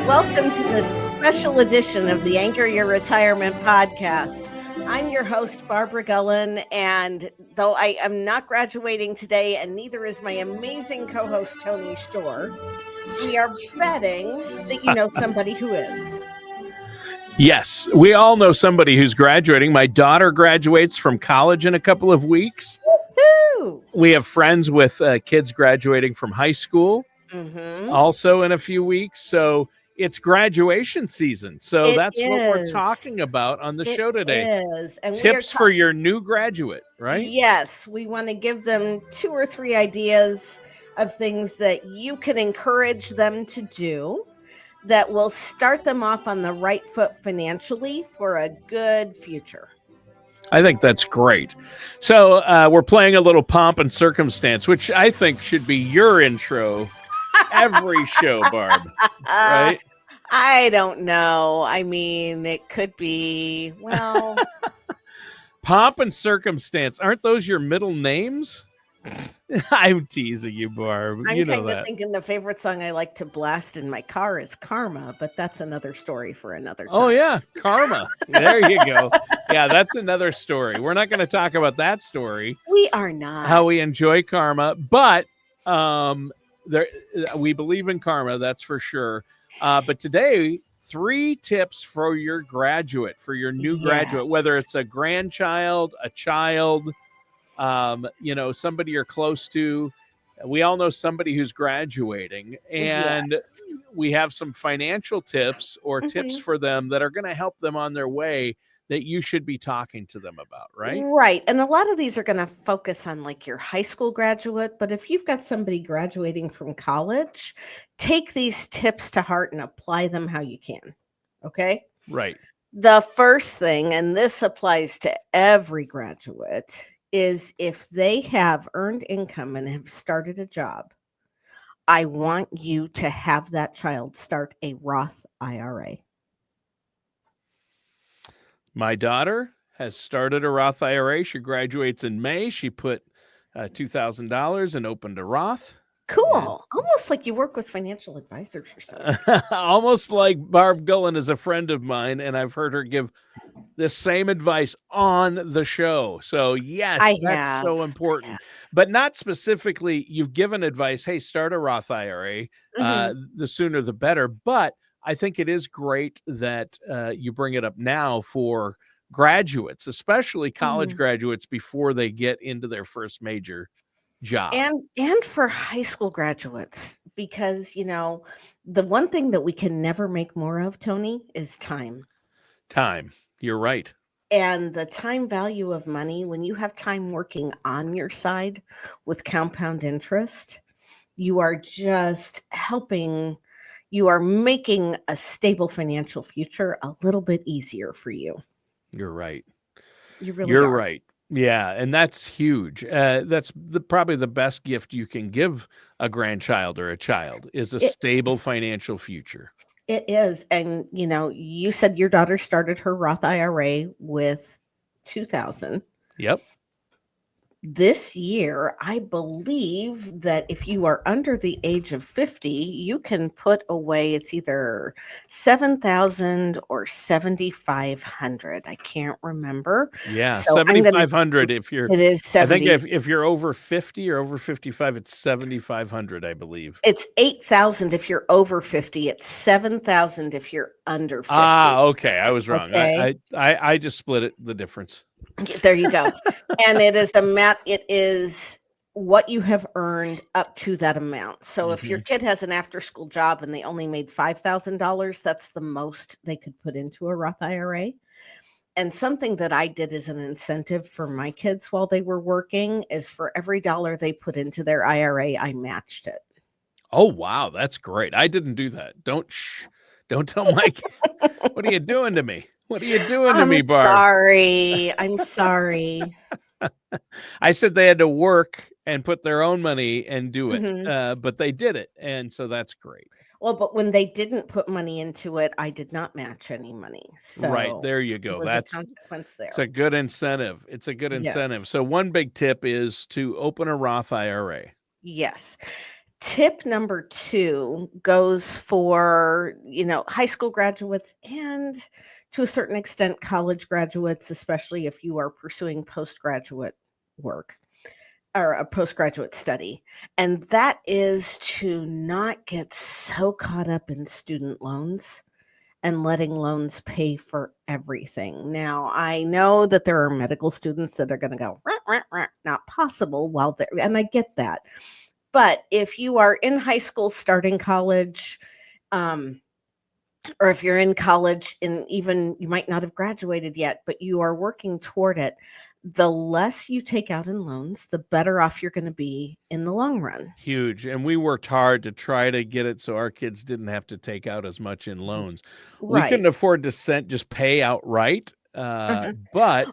Welcome to this special edition of the Anchor Your Retirement podcast. I'm your host, Barbara Gullen, and though I am not graduating today, and neither is my amazing co-host, Tony Shore, we are betting that you know somebody who is. Yes, we all know somebody who's graduating. My daughter graduates from college in a couple of weeks. Woo! We have friends with kids graduating from high school also in a few weeks. So it's graduation season. So that's what we're talking about on the show today. And tips for your new graduate, right? Yes, we want to give them 2 or 3 ideas of things that you can encourage them to do that will start them off on the right foot financially for a good future. I think that's great. So we're playing a little pomp and circumstance, which I think should be your intro every show, Barb. Right? I don't know. I mean, it could be, well... Pomp and circumstance. Aren't those your middle names? I'm teasing you, Barb. I'm kind of thinking the favorite song I like to blast in my car is Karma, but that's another story for another time. Oh, yeah. Karma. There you go. Yeah, that's another story. We're not going to talk about that story. We are not. How we enjoy karma, but we believe in karma, that's for sure. But today, 3 tips for your graduate, for your new graduate, whether it's a grandchild, a child, somebody you're close to. We all know somebody who's graduating, and we have some financial tips or tips for them that are going to help them on their way that you should be talking to them about, right? Right. And a lot of these are going to focus on like your high school graduate, but if you've got somebody graduating from college, take these tips to heart and apply them how you can. Okay? Right. The first thing, and this applies to every graduate, is if they have earned income and have started a job, I want you to have that child start a Roth IRA. My daughter has started a Roth IRA. She graduates in May. She put $2,000 and opened a Roth. Cool. Almost like you work with financial advisors or something. Almost like Barb Gullen is a friend of mine, and I've heard her give the same advice on the show. So yes, that's so important. But not specifically, you've given advice, hey, start a Roth IRA. The sooner the better. But I think it is great that you bring it up now for graduates, especially college graduates, before they get into their first major job. And for high school graduates, because, the one thing that we can never make more of, Tony, is time. Time. You're right. And the time value of money, when you have time working on your side with compound interest, you are just helping, you are making a stable financial future a little bit easier for you. You're right. You're right. Yeah, and that's huge. That's probably the best gift you can give a grandchild or a child is a stable financial future. It is. And, you said your daughter started her Roth IRA with $2,000. Yep. This year, I believe that if you are under the age of 50, you can put away, it's either $7,000 or $7,500. I can't remember. Yeah, so $7,500 if you're. It is 70. I think if you're over 50 or over 55, it's $7,500, I believe. It's $8,000 if you're over 50. It's $7,000 if you're under 50. Okay, I was wrong. Okay. I just split the difference. There you go. And it is what you have earned up to that amount. So if your kid has an after-school job and they only made $5,000, that's the most they could put into a Roth IRA. And something that I did as an incentive for my kids while they were working is for every dollar they put into their IRA, I matched it. Oh, wow. That's great. I didn't do that. Don't tell Mike. What are you doing to me? What are you doing to me, Barb? I'm sorry. I said they had to work and put their own money and do it, but they did it, and so that's great. Well, but when they didn't put money into it, I did not match any money. So right, there you go. That's a consequence there. It's a good incentive. It's a good incentive. Yes. So one big tip is to open a Roth IRA. Yes. tip number 2 goes for, high school graduates and to a certain extent college graduates, especially if you are pursuing postgraduate work or a postgraduate study. And that is to not get so caught up in student loans and letting loans pay for everything. Now, I know that there are medical students that are going to go, "Rah, rah, rah," not possible while they're, and I get that. But if you are in high school starting college, or if you're in college and even you might not have graduated yet, but you are working toward it, the less you take out in loans, the better off you're going to be in the long run. Huge. And we worked hard to try to get it so our kids didn't have to take out as much in loans. We couldn't Right. afford to just pay outright. But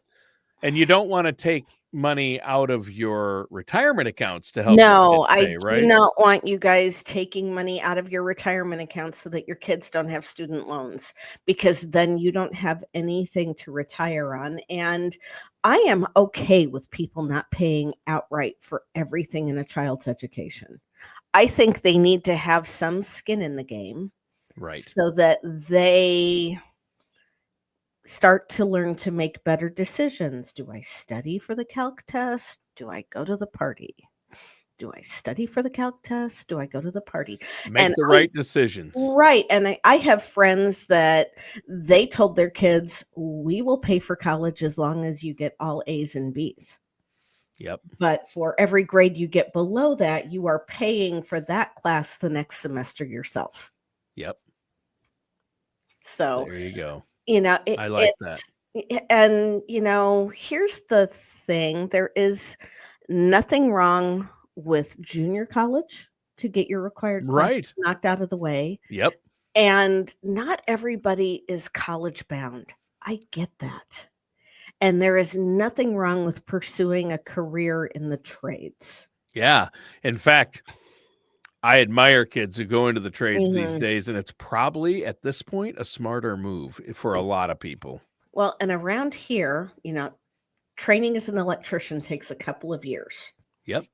you don't want to take money out of your retirement accounts to help your No, kids I pay, do right? not want you guys taking money out of your retirement account so that your kids don't have student loans, because then you don't have anything to retire on. And I am okay with people not paying outright for everything in a child's education. I think they need to have some skin in the game, Right. so that they start to learn to make better decisions. Do I study for the calc test? Do I go to the party? Do I study for the calc test? Do I go to the party? Make the right decisions. Right. And I have friends that they told their kids, we will pay for college as long as you get all A's and B's. Yep. But for every grade you get below that, you are paying for that class the next semester yourself. Yep. So there you go. I like that. And, here's the thing. There is nothing wrong with junior college to get your required classes knocked out of the way. Yep. And not everybody is college bound. I get that. And there is nothing wrong with pursuing a career in the trades. Yeah. In fact, I admire kids who go into the trades these days, and it's probably at this point a smarter move for a lot of people. Well, and around here, training as an electrician takes a couple of years. Yep.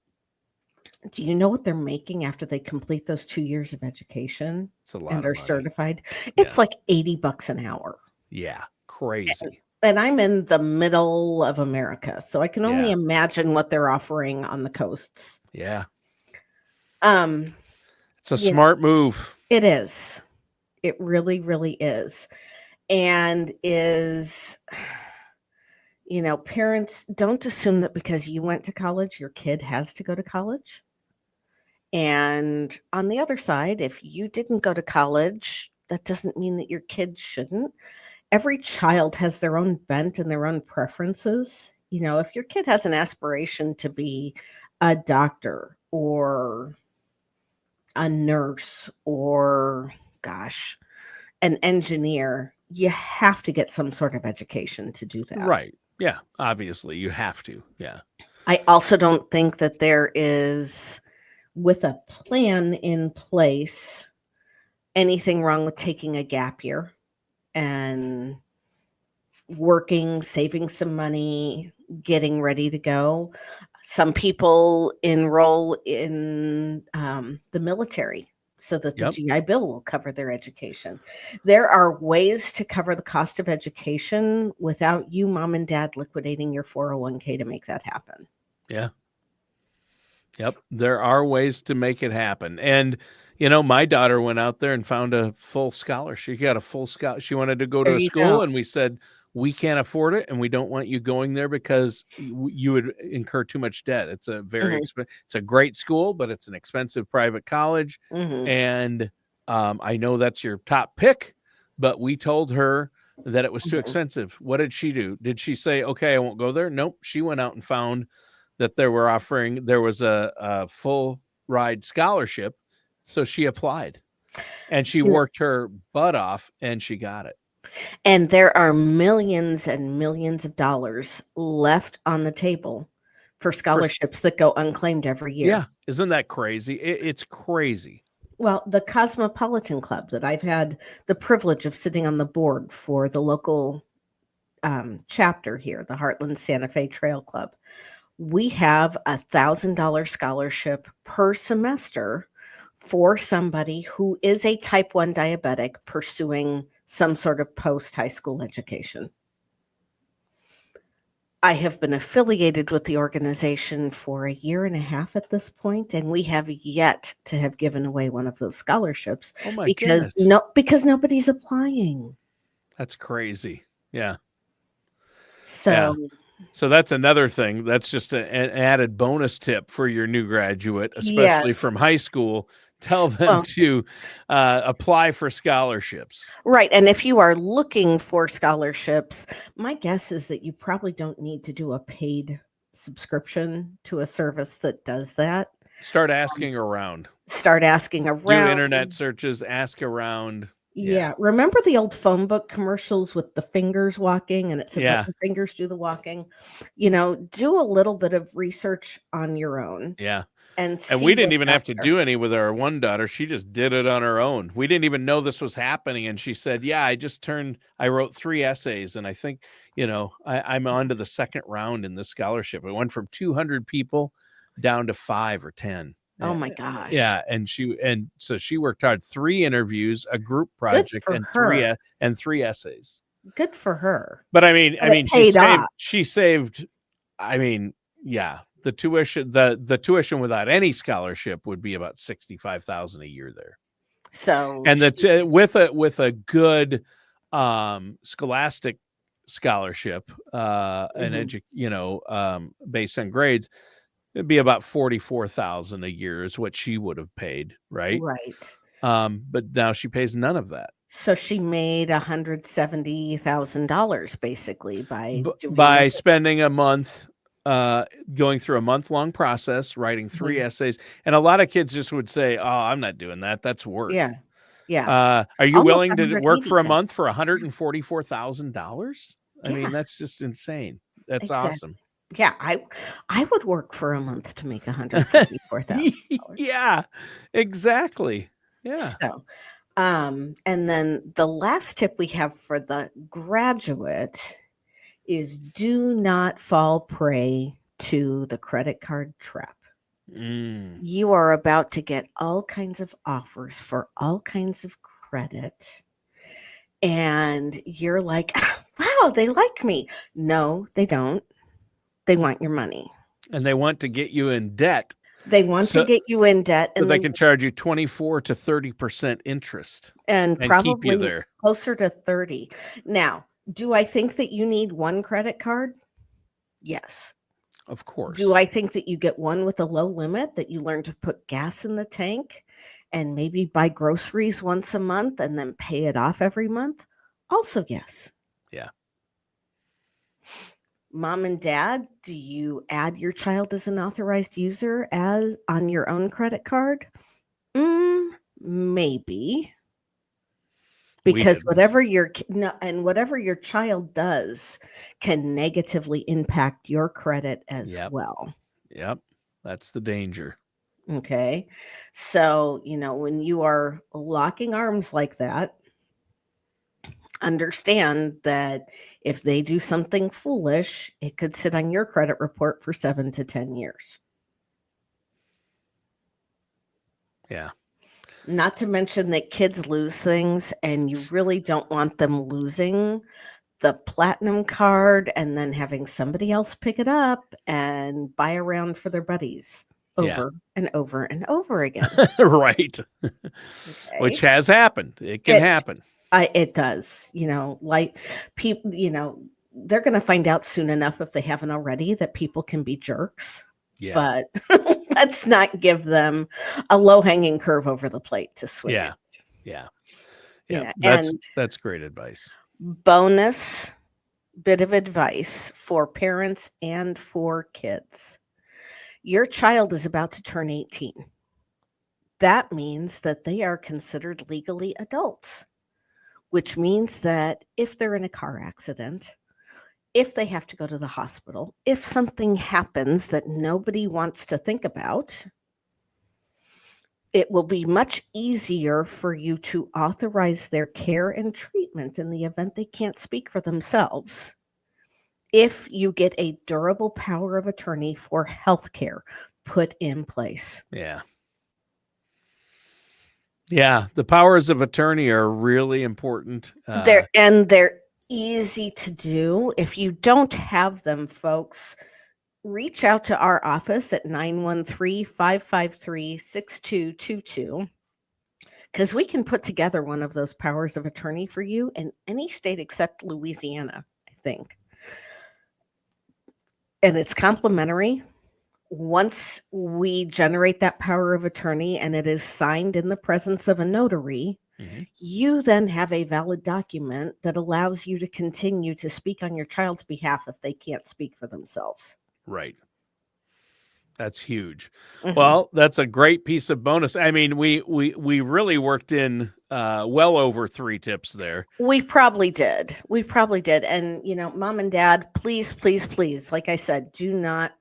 Do you know what they're making after they complete those 2 years of education? It's a lot and of are money. Certified? It's like $80 an hour. Yeah, crazy. And I'm in the middle of America, so I can only imagine what they're offering on the coasts. Yeah. It's a smart move. It is. It really, really is. And parents, don't assume that because you went to college, your kid has to go to college. And on the other side, if you didn't go to college, that doesn't mean that your kids shouldn't. Every child has their own bent and their own preferences. If your kid has an aspiration to be a doctor or a nurse or, an engineer, you have to get some sort of education to do that. Right. Yeah. Obviously, you have to. Yeah. I also don't think that there is, with a plan in place, anything wrong with taking a gap year and working, saving some money, getting ready to go. Some people enroll in the military so that the GI Bill will cover their education. There are ways to cover the cost of education without you, mom and dad, liquidating your 401k to make that happen. Yeah. Yep. There are ways to make it happen. And, my daughter went out there and found a full scholarship. She got a full scholarship. She wanted to go to a school, and we said, we can't afford it, and we don't want you going there because you would incur too much debt. It's a very it's a great school, but it's an expensive private college. And I know that's your top pick, but we told her that it was too expensive. What did she do? Did she say, okay, I won't go there? Nope. She went out and found that there was a full ride scholarship. So she applied and she worked her butt off and she got it. And there are millions and millions of dollars left on the table for scholarships that go unclaimed every year. Yeah. Isn't that crazy? It's crazy. Well, the Cosmopolitan Club that I've had the privilege of sitting on the board for, the local chapter here, the Heartland Santa Fe Trail Club, we have $1,000 scholarship per semester for somebody who is a type 1 diabetic pursuing some sort of post-high school education. I have been affiliated with the organization for a year and a half at this point, and we have yet to have given away one of those scholarships because nobody's applying. That's crazy. Yeah. So that's another thing. That's just an added bonus tip for your new graduate, especially from high school. Tell them to apply for scholarships. Right. And if you are looking for scholarships, my guess is that you probably don't need to do a paid subscription to a service that does that. Start asking around. Do internet searches, ask around. Yeah. Remember the old phone book commercials with the fingers walking, and it said, let your fingers do the walking? Do a little bit of research on your own. Yeah. And we didn't even have to do any with our one daughter. She just did it on her own. We didn't even know this was happening. And she said, yeah, I wrote 3 essays. And I think, I'm on to the second round in this scholarship. It went from 200 people down to 5 or 10. Oh my gosh. Yeah. And so she worked hard, 3 interviews, a group project, and 3 essays. Good for her. But I mean, she saved, the tuition, the tuition without any scholarship would be about $65,000 a year there. So, and with a good scholastic scholarship, based on grades, it'd be about $44,000 a year is what she would have paid, right? Right. But now she pays none of that. So she made $170,000 basically by spending a month. Going through a month-long process, writing 3 essays. And a lot of kids just would say, oh, I'm not doing that. That's work. Yeah. Yeah. Are you willing to work for a month for $144,000? I mean, that's just insane. That's awesome. Yeah. I would work for a month to make $154,000. Yeah, exactly. Yeah. So, and then the last tip we have for the graduate is do not fall prey to the credit card trap. You are about to get all kinds of offers for all kinds of credit. And you're like, wow, they like me. No, they don't. They want your money. And they want to get you in debt. They want to get you in debt. And they can charge you 24 to 30% interest. And probably keep you there. Closer to 30. Now, do I think that you need one credit card? Yes. Of course. Do I think that you get one with a low limit, that you learn to put gas in the tank and maybe buy groceries once a month and then pay it off every month? Also, yes. Yeah. Mom and dad, do you add your child as an authorized user on your own credit card? Maybe. Because whatever your child does can negatively impact your credit as well. Yep. That's the danger. Okay. So, when you are locking arms like that, understand that if they do something foolish, it could sit on your credit report for 7 to 10 years. Yeah. Not to mention that kids lose things, and you really don't want them losing the platinum card and then having somebody else pick it up and buy a round for their buddies over and over and over again. Right. Okay. Which has happened. It can happen. It does. Like people, they're going to find out soon enough, if they haven't already, that people can be jerks. Yeah. But let's not give them a low-hanging curve over the plate to swing it. Yeah. That's great advice. Bonus bit of advice for parents and for kids. Your child is about to turn 18. That means that they are considered legally adults, which means that if they're in a car accident, if they have to go to the hospital, if something happens that nobody wants to think about, it will be much easier for you to authorize their care and treatment in the event they can't speak for themselves if you get a durable power of attorney for healthcare put in place. Yeah. Yeah, the powers of attorney are really important. They're easy to do. If you don't have them, folks, reach out to our office at 913-553-6222 because we can put together one of those powers of attorney for you in any state except Louisiana, I think. And it's complimentary. Once we generate that power of attorney and it is signed in the presence of a notary, you then have a valid document that allows you to continue to speak on your child's behalf if they can't speak for themselves. Right. That's huge. Well, that's a great piece of bonus. I mean, we really worked in well over 3 tips there. We probably did. And, mom and dad, please, please, please, like I said, do not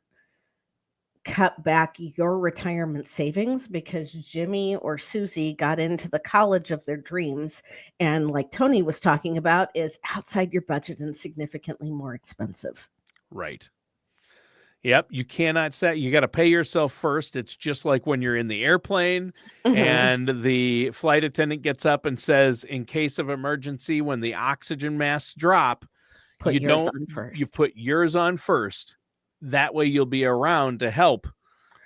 cut back your retirement savings because Jimmy or Susie got into the college of their dreams. And like Tony was talking about, is outside your budget and significantly more expensive. Right. Yep. You cannot set, you got to pay yourself first. It's just like when you're in the airplane and the flight attendant gets up and says, in case of emergency, when the oxygen masks drop, you put yours on first. That way you'll be around to help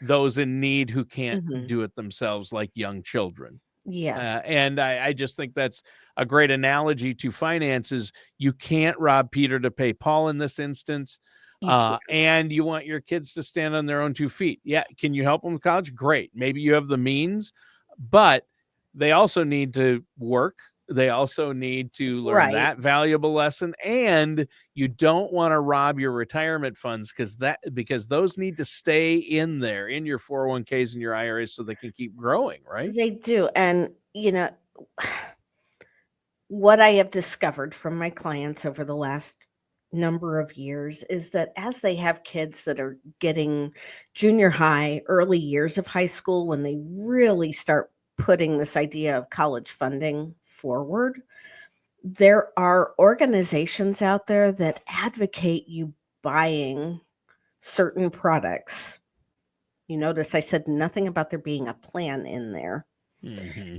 those in need who can't do it themselves, like young children. Yes. And I just think that's a great analogy to finances. You can't rob Peter to pay Paul in this instance. And you want your kids to stand on their own 2 feet. Yeah. Can you help them with college? Great. Maybe you have the means, but they also need to work. They also need to learn that valuable lesson. And you don't want to rob your retirement funds because those need to stay in there in your 401ks and your IRAs so they can keep growing, right? They do. And, what I have discovered from my clients over the last number of years is that as they have kids that are getting junior high, early years of high school, when they really start putting this idea of college funding forward, there are organizations out there that advocate you buying certain products. You notice I said nothing about there being a plan in there.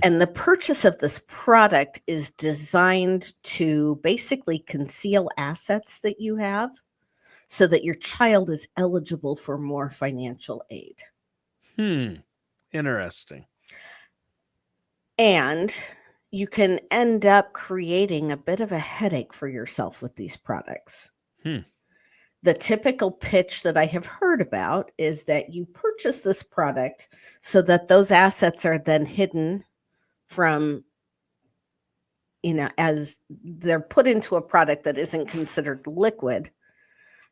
And the purchase of this product is designed to basically conceal assets that you have so that your child is eligible for more financial aid. Interesting. And you can end up creating a bit of a headache for yourself with these products. The typical pitch that I have heard about is that you purchase this product so that those assets are then hidden from, as they're put into a product that isn't considered liquid.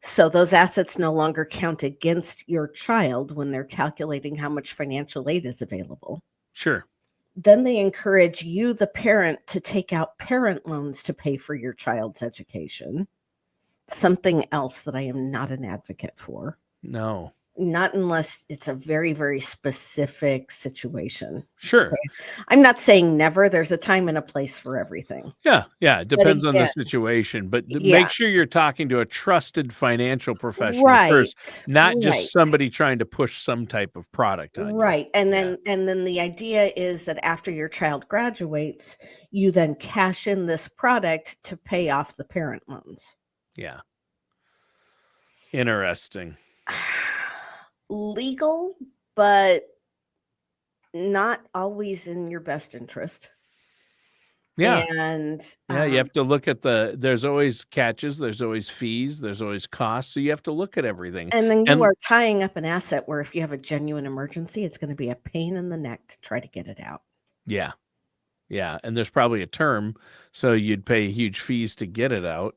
So those assets no longer count against your child when they're calculating how much financial aid is available. Sure. Then they encourage you, the parent, to take out parent loans to pay for your child's education. Something else that I am not an advocate for. No. Not unless it's a very, very specific situation. Sure. Okay? I'm not saying never. There's a time and a place for everything. Yeah. It depends on the situation. But make sure you're talking to a trusted financial professional first, not just somebody trying to push some type of product on you. And then the idea is that after your child graduates, you then cash in this product to pay off the parent loans. Yeah. Interesting. Legal, but not always in your best interest. Yeah. And you have to look at there's always catches, there's always fees, there's always costs. So you have to look at everything. And then you are tying up an asset where if you have a genuine emergency, it's going to be a pain in the neck to try to get it out. Yeah. And there's probably a term. So you'd pay huge fees to get it out.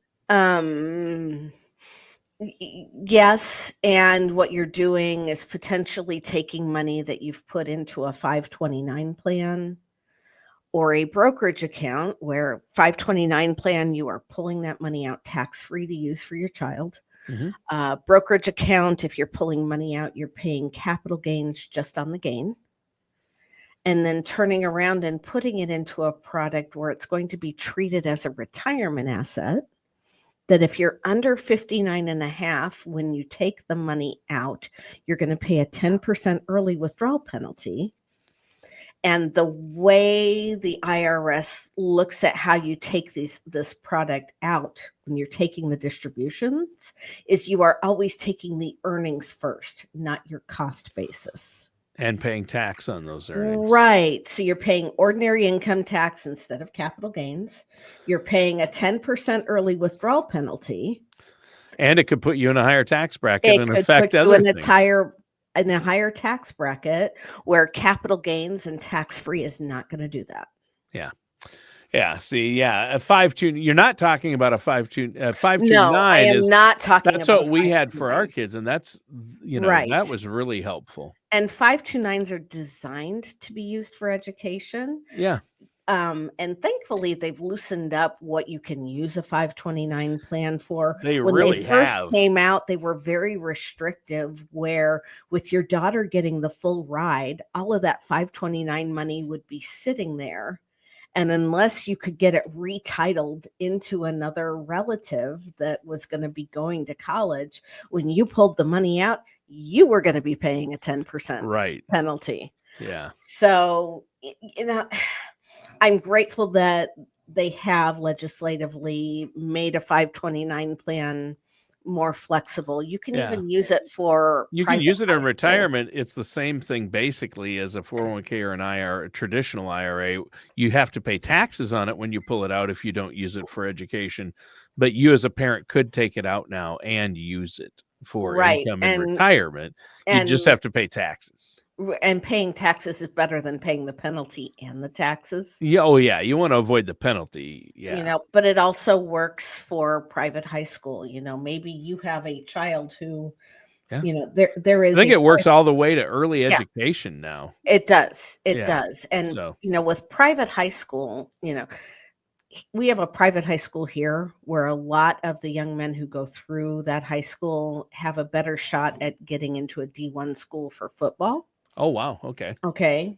Yes, and what you're doing is potentially taking money that you've put into a 529 plan or a brokerage account where 529 plan, you are pulling that money out tax-free to use for your child. Brokerage account, if you're pulling money out, you're paying capital gains just on the gain. And then turning around and putting it into a product where it's going to be treated as a retirement asset. That if you're under 59 and a half, when you take the money out, you're going to pay a 10% early withdrawal penalty. And the way the IRS looks at how you take this product out when you're taking the distributions is you are always taking the earnings first, not your cost basis. And paying tax on those earnings. Right. So you're paying ordinary income tax instead of capital gains. You're paying a 10% early withdrawal penalty. And it could put you in a higher tax bracket and affect other things. In a higher tax bracket where capital gains and tax-free is not going to do that. Yeah. Yeah. See, a 529. You're not talking about a 529. No, I am not talking. That's what we had for our kids, and that's right. That was really helpful. And 529s are designed to be used for education. Yeah. And thankfully, they've loosened up what you can use a 529 plan for. When they first came out, they were very restrictive, where with your daughter getting the full ride, all of that 529 money would be sitting there. And unless you could get it retitled into another relative that was going to be going to college, when you pulled the money out, you were going to be paying a 10% penalty. Yeah. So, I'm grateful that they have legislatively made a 529 plan more flexible. You can even use it for you can use it in retirement. It's the same thing basically as a 401k or an IRA, a traditional IRA. You have to pay taxes on it when you pull it out if you don't use it for education. But you as a parent could take it out now and use it for income and retirement. You just have to pay taxes. And paying taxes is better than paying the penalty and the taxes. Yeah. Oh, yeah. You want to avoid the penalty. Yeah. But it also works for private high school. Maybe you have a child who, there is. I think it works all the way to early education now. It does. It does. And, with private high school, we have a private high school here where a lot of the young men who go through that high school have a better shot at getting into a D1 school for football. Oh, wow. Okay. Okay.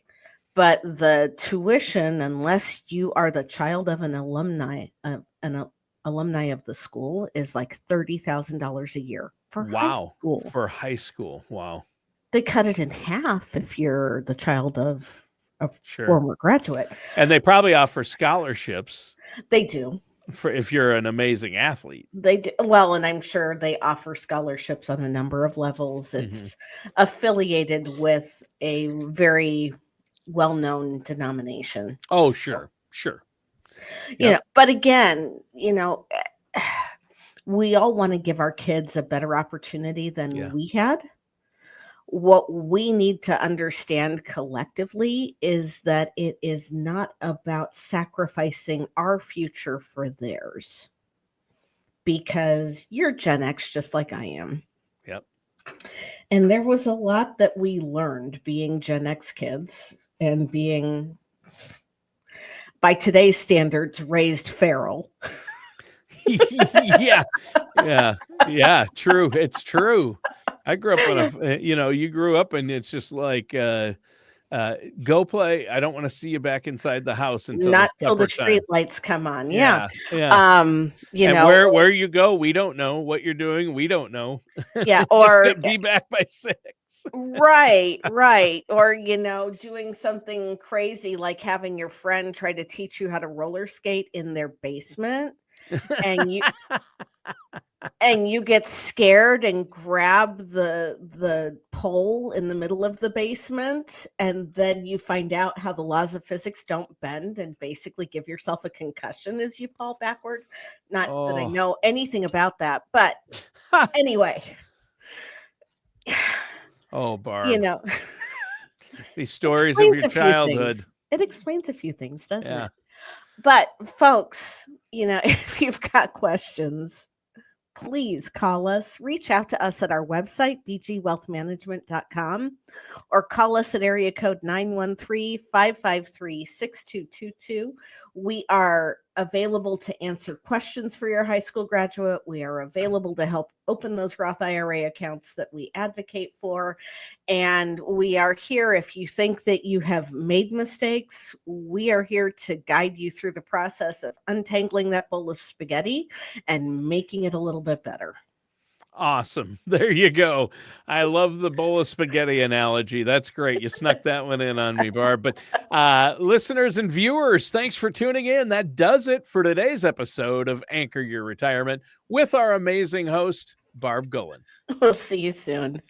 But the tuition, unless you are the child of an alumni of the school, is like $30,000 a year for high school. For high school. Wow. They cut it in half if you're the child of a former graduate. And they probably offer scholarships. They do. For if you're an amazing athlete. They do. Well, and I'm sure they offer scholarships on a number of levels. It's affiliated with a very well-known denomination. Oh, sure. But again, we all want to give our kids a better opportunity than we had. What we need to understand collectively is that it is not about sacrificing our future for theirs, because you're Gen X just like I am. Yep. And there was a lot that we learned being Gen X kids and being, by today's standards, raised feral. Yeah. True. It's true. I grew up on you grew up and it's just like, go play. I don't want to see you back inside the house until the street lights come on. Yeah. Where you go, we don't know. What you're doing, we don't know. Yeah. Or be back by 6. Right. Or, doing something crazy like having your friend try to teach you how to roller skate in their basement. And you get scared and grab the pole in the middle of the basement, and then you find out how the laws of physics don't bend and basically give yourself a concussion as you fall backward. Not that I know anything about that, but anyway. Oh, Barb. These stories of your childhood. It explains a few things, doesn't it? But folks, if you've got questions, please call us, reach out to us at our website, bgwealthmanagement.com, or call us at area code 913-553-6222. We are available to answer questions for your high school graduate. We are available to help open those Roth IRA accounts that we advocate for. And we are here if you think that you have made mistakes. We are here to guide you through the process of untangling that bowl of spaghetti and making it a little bit better. Awesome. There you go. I love the bowl of spaghetti analogy. That's great. You snuck that one in on me, Barb. But listeners and viewers, thanks for tuning in. That does it for today's episode of Anchor Your Retirement with our amazing host, Barb Gullen. We'll see you soon.